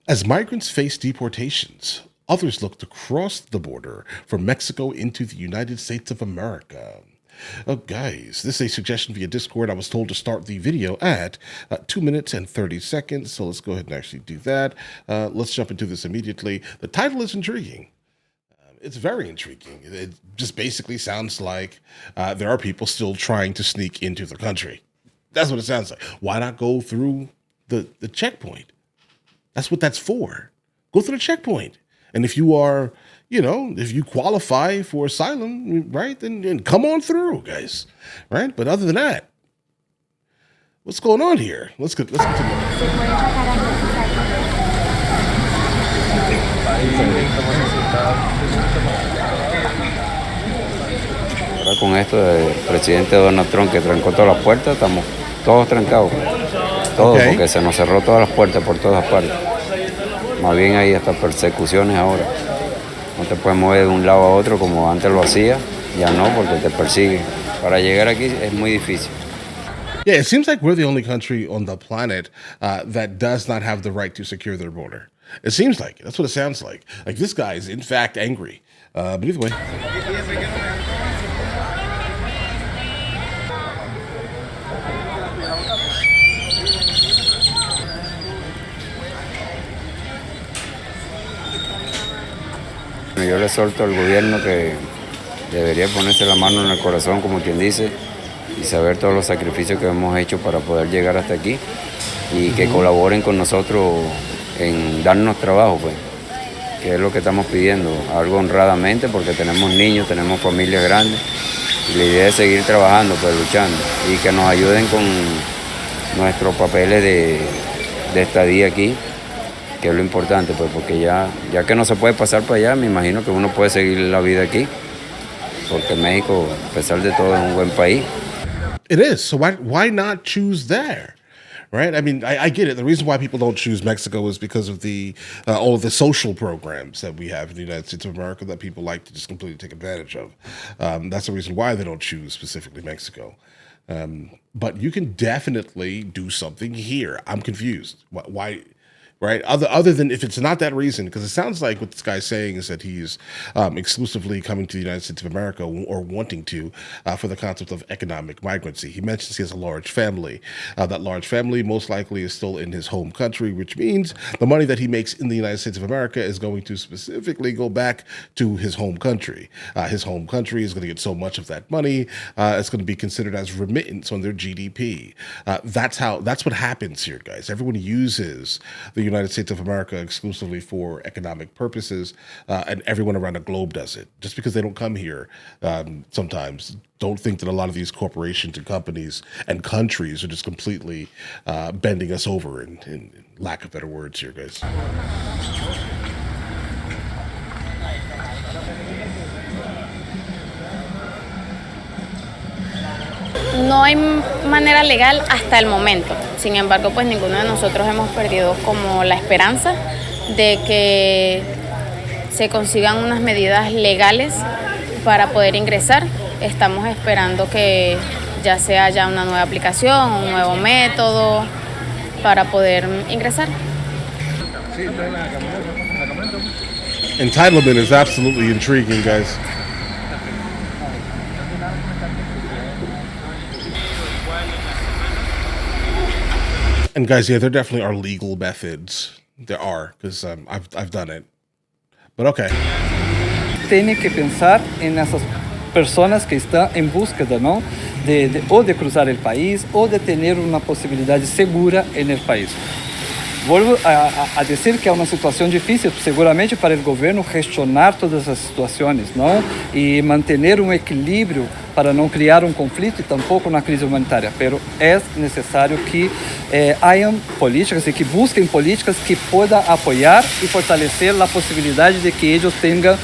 As migrants face deportations, others look to cross the border from Mexico into the United States of America. Oh, guys, this is a suggestion via Discord. I was told to start the video at 2 minutes and 30 seconds. So let's go ahead and actually do that. Let's jump into this immediately. The title is intriguing. It's very intriguing. It just basically sounds like there are people still trying to sneak into the country. That's what it sounds like. Why not go through the checkpoint? That's what that's for. Go through the checkpoint. And if you are, if you qualify for asylum, right, then come on through, guys. Right? But other than that, what's going on here? Let's get to Ahora con esto del presidente Donald Trump que trancó todas las puertas, estamos todos trancados. Todos, Okay. porque se nos cerró todas las puertas por todas partes. Más bien hay hasta persecuciones ahora. No te puedes mover de un lado a otro como antes lo hacía. Ya no, porque te persiguen. Para llegar aquí es muy difícil. Yeah, it seems like we're the only country on the planet that does not have the right to secure their border. It seems like it. That's what it sounds like. Like this guy is in fact angry. But either way. Yo le solto al gobierno que debería ponerse la mano en el corazón, como quien dice, y saber todos los sacrificios que hemos hecho para poder llegar hasta aquí y que colaboren con nosotros en darnos trabajo, pues, que es lo que estamos pidiendo, algo honradamente, porque tenemos niños, tenemos familias grandes y la idea es seguir trabajando, pues, luchando, y que nos ayuden con nuestros papeles de estadía aquí, que es lo importante, pues, porque ya que no se puede pasar para allá, me imagino que uno puede seguir la vida aquí, porque México, a pesar de todo, es un buen país. It is. So why not choose there? Right? I mean, I get it. The reason why people don't choose Mexico is because of the all of the social programs that we have in the United States of America that people like to just completely take advantage of. That's the reason why they don't choose specifically Mexico. But you can definitely do something here. I'm confused. Why? Right? Other than if it's not that reason, because it sounds like what this guy's saying is that he's exclusively coming to the United States of America or wanting to for the concept of economic migrancy. He mentions he has a large family. That large family most likely is still in his home country, which means the money that he makes in the United States of America is going to specifically go back to his home country. His home country is going to get so much of that money, it's going to be considered as remittance on their GDP. That's what happens here, guys. Everyone uses the United States of America exclusively for economic purposes, and everyone around the globe does it. Just because they don't come here, sometimes don't think that a lot of these corporations and companies and countries are just completely bending us over, in lack of better words here, guys. No hay manera legal hasta el momento. Sin embargo, pues ninguno de nosotros hemos perdido como la esperanza de que se consigan unas medidas legales para poder ingresar. Estamos esperando que ya sea ya una nueva aplicación, un nuevo método para poder ingresar. Entitlement is absolutely intriguing, guys. And guys, yeah, there definitely are legal methods. There are, because I've done it. But okay. Tiene que pensar en esas personas que están en búsqueda, ¿no? O de cruzar el país o de tener una posibilidad segura en el país. Vuelvo a decir que é uma situação difícil, seguramente, para o governo gestionar todas as situações, não? E manter um equilíbrio para não criar um conflito e tampouco uma crise humanitária. Mas é necessário que hajam políticas e que busquem políticas que possam apoiar e fortalecer a possibilidade de que eles tenham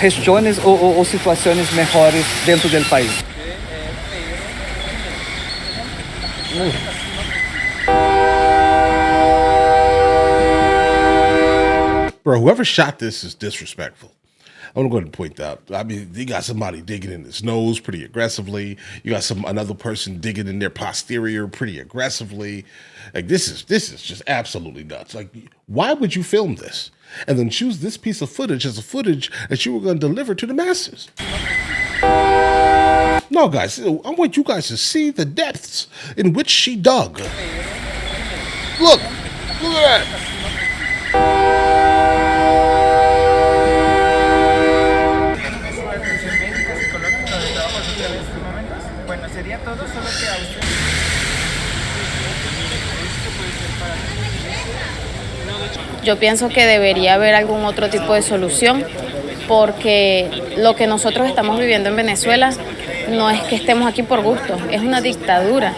gestões ou situações melhores dentro do país. Bro, whoever shot this is disrespectful. I'm gonna go ahead and point out. I mean, you got somebody digging in his nose pretty aggressively. You got another person digging in their posterior pretty aggressively. Like this is just absolutely nuts. Like, why would you film this and then choose this piece of footage as a footage that you were going to deliver to the masses? No, guys, I want you guys to see the depths in which she dug. Look at that. Yo pienso que debería haber algún otro tipo de solución porque lo que nosotros estamos viviendo en Venezuela no es que estemos aquí por gusto, es una dictadura.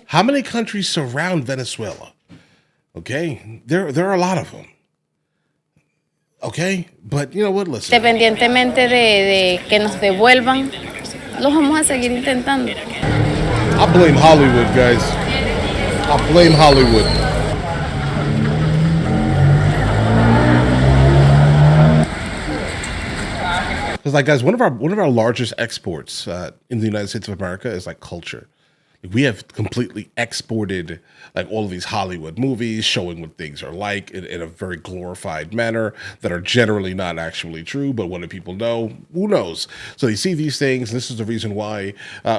How many countries surround Venezuela? Okay, there are a lot of them. Okay, but you know what? Listen. Independientemente de que nos devuelvan, lo vamos a seguir intentando. I blame Hollywood, guys. I blame Hollywood. Because, like, guys, one of our largest exports in the United States of America is like culture. Like, we have completely exported like all of these Hollywood movies showing what things are like in a very glorified manner that are generally not actually true. But what do people know? Who knows? So they see these things. And this is the reason why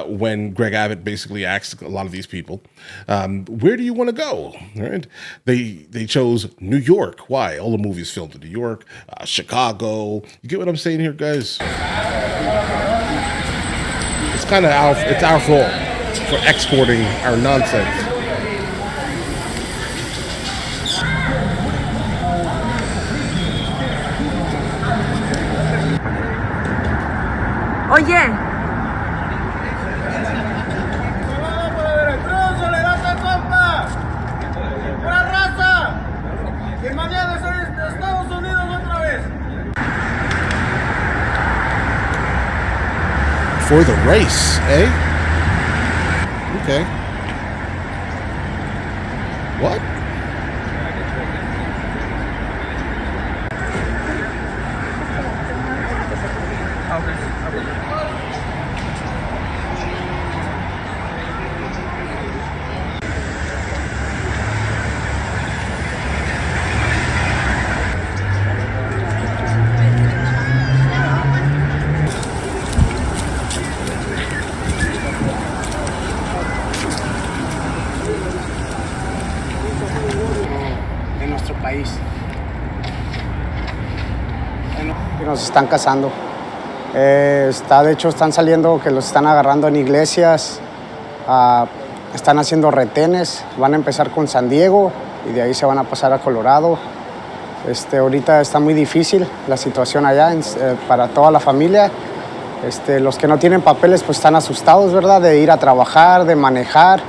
when Greg Abbott basically asked a lot of these people, where do you want to go? Right? They chose New York. Why? All the movies filmed in New York, Chicago. You get what I'm saying here, guys? It's kind of our fault for exporting our nonsense. Oye. For the race, eh? Okay. What? País. Que nos están cazando. De hecho, están saliendo, que los están agarrando en iglesias, están haciendo retenes, van a empezar con San Diego y de ahí se van a pasar a Colorado. Ahorita está muy difícil la situación allá para toda la familia. Los que no tienen papeles pues están asustados, ¿verdad? De ir a trabajar, de manejar.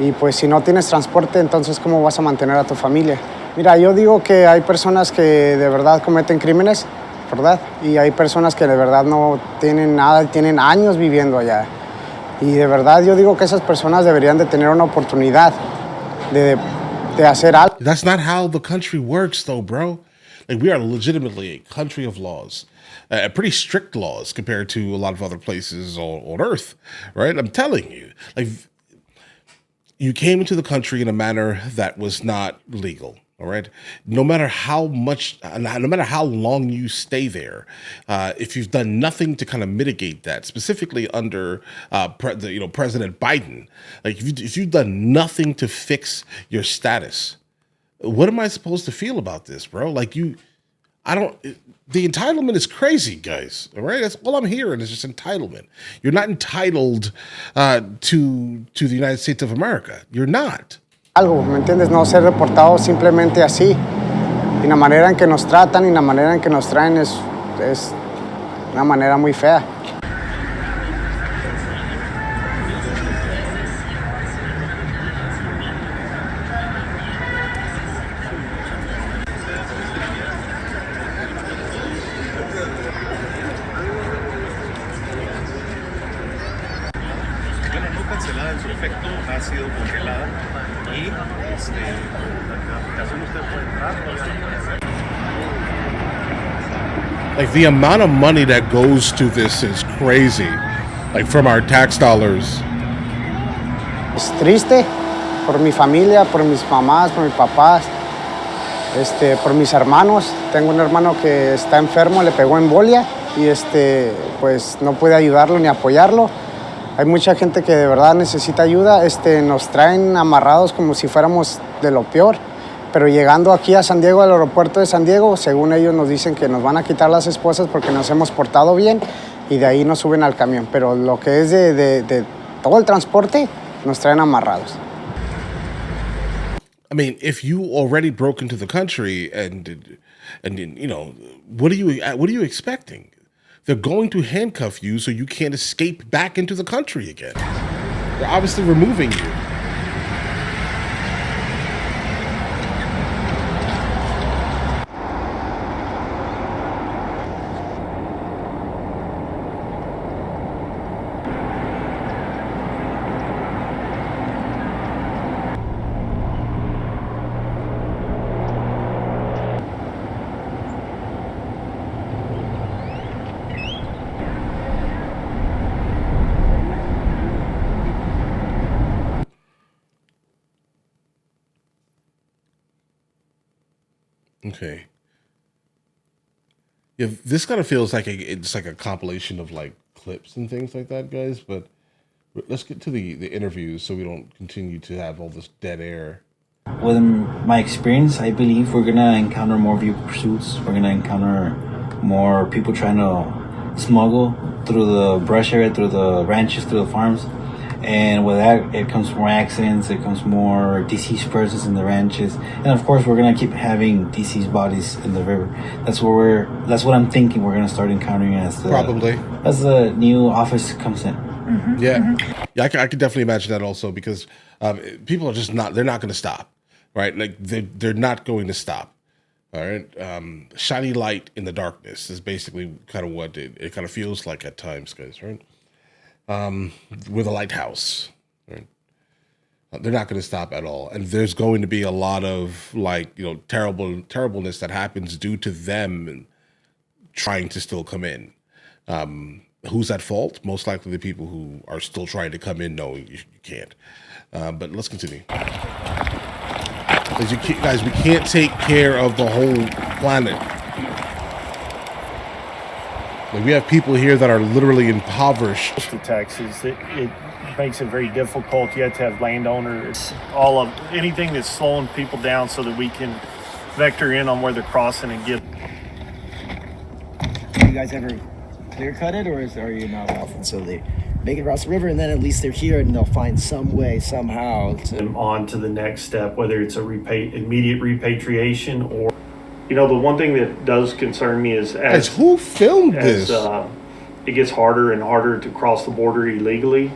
Y pues si no tienes transporte, entonces ¿cómo vas a mantener a tu familia? Mira, yo digo que hay personas que de verdad cometen crímenes, ¿verdad? Y hay personas que de verdad no tienen nada, tienen años viviendo allá. Y de verdad yo digo que esas personas deberían de tener una oportunidad de hacer algo. That's not how the country works, though, bro. Like, we are legitimately a country of laws. Pretty strict laws compared to a lot of other places on Earth, right? I'm telling you. Like, you came into the country in a manner that was not legal. All right. No matter how long you stay there, if you've done nothing to kind of mitigate that, specifically under President Biden, like if you've done nothing to fix your status, what am I supposed to feel about this, bro? Like the entitlement is crazy, guys. All right. That's all I'm hearing is just entitlement. You're not entitled to the United States of America. You're not. Algo, ¿me entiendes? No ser reportado simplemente así. Y la manera en que nos tratan y la manera en que nos traen es una manera muy fea. Bueno, no cancelada en su efecto, ha sido congelada y la aplicación usted puede entrar. Like the amount of money that goes to this is crazy. Like from our tax dollars. Es triste por mi familia, por mis mamás, por mis papás, por mis hermanos. Tengo un hermano que está enfermo, le pegó embolia y pues no puede ayudarlo ni apoyarlo. Hay mucha gente que de verdad necesita ayuda. Nos traen amarrados como si fuéramos de lo peor. Pero llegando aquí a San Diego, al aeropuerto de San Diego, según ellos nos dicen que nos van a quitar las esposas porque nos hemos portado bien y de ahí nos suben al camión. Pero lo que es de todo el transporte, nos traen amarrados. I mean, if you already broke into the country and you know, what are you expecting? They're going to handcuff you so you can't escape back into the country again. They're obviously removing you. Okay. Yeah, this kind of feels like it's like a compilation of like clips and things like that, guys. But let's get to the interviews so we don't continue to have all this dead air. With my experience, I believe we're gonna encounter more vehicle pursuits. We're gonna encounter more people trying to smuggle through the brush area, through the ranches, through the farms. And with that, it comes more accidents, it comes more deceased persons in the ranches. And of course, we're gonna keep having deceased bodies in the river. That's what I'm thinking we're gonna start encountering as the new office comes in. Mm-hmm. Yeah. Yeah, I could definitely imagine that also because people are just they're not going to stop, right? Like they're not going to stop. All right. Shiny light in the darkness is basically kind of what it kind of feels like at times, guys, right? With a lighthouse, right? They're not going to stop at all. And there's going to be a lot of like, you know, terribleness that happens due to them trying to still come in. Who's at fault? Most likely the people who are still trying to come in knowing you can't. But let's continue. Guys, we can't take care of the whole planet. Like, we have people here that are literally impoverished. The taxes, it makes it very difficult. You have to have landowners, anything that's slowing people down so that we can vector in on where they're crossing and get. You guys ever clear cut it, or are you not allowed? So they make it across the river, and then at least they're here, and they'll find some way somehow to On to the next step, whether it's immediate repatriation or, you know, the one thing that does concern me is who filmed this? It gets harder and harder to cross the border illegally.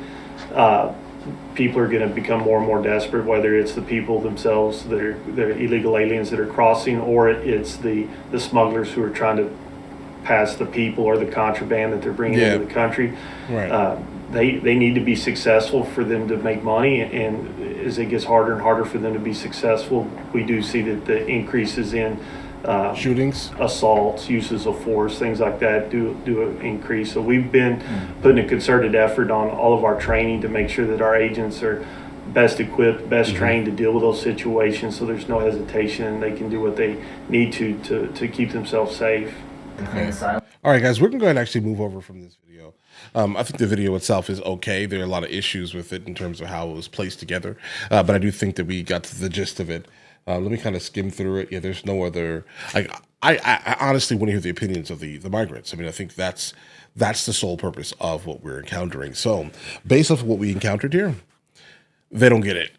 People are going to become more and more desperate, whether it's the people themselves that are illegal aliens that are crossing, or it's the smugglers who are trying to pass the people or the contraband that they're bringing into the country. Right. They need to be successful for them to make money, and as it gets harder and harder for them to be successful, we do see that the increases in shootings, assaults, uses of force, things like that do increase. So we've been putting a concerted effort on all of our training to make sure that our agents are best equipped, best trained to deal with those situations, so there's no hesitation and they can do what they need to keep themselves safe. Okay. All right, guys, we're going to go ahead and actually move over from this video. I think the video itself is okay. There are a lot of issues with it in terms of how it was placed together, but I do think that we got to the gist of it. Let me kind of skim through it. Yeah, there's no other. I honestly want to hear the opinions of the migrants. I mean, I think that's the sole purpose of what we're encountering. So, based off of what we encountered here, they don't get it.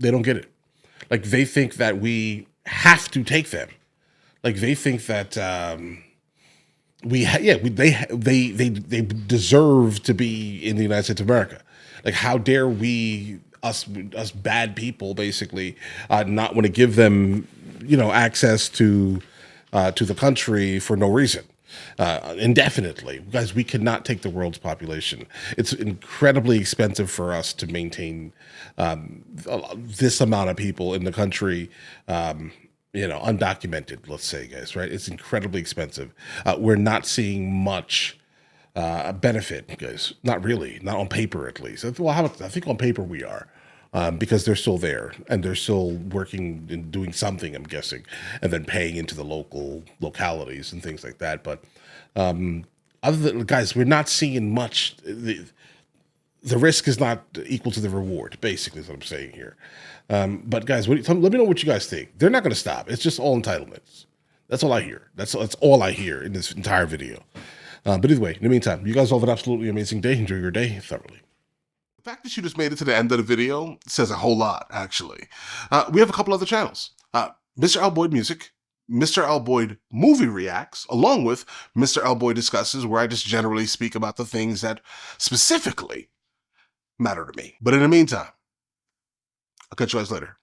They don't get it. Like, they think that we have to take them. Like, they think that they deserve to be in the United States of America. Like, how dare we, us bad people, basically, not want to give them, you know, access to the country for no reason, indefinitely. Guys, we cannot take the world's population. It's incredibly expensive for us to maintain this amount of people in the country. undocumented, let's say, guys, right? It's incredibly expensive. We're not seeing much benefit, guys. Not really, not on paper at least. Well, I think on paper we are. Because they're still there and they're still working and doing something, I'm guessing, and then paying into the localities and things like that. But other than, guys, we're not seeing much. The risk is not equal to the reward, basically, is what I'm saying here. But guys, let me know what you guys think. They're not going to stop. It's just all entitlements. That's all I hear. That's all I hear in this entire video. But either way, in the meantime, you guys all have an absolutely amazing day. Enjoy your day thoroughly. The fact that you just made it to the end of the video says a whole lot, actually. We have a couple other channels. MrLboyd Music, MrLboyd Movie Reacts, along with MrLboyd Discusses, where I just generally speak about the things that specifically matter to me. But in the meantime, I'll catch you guys later.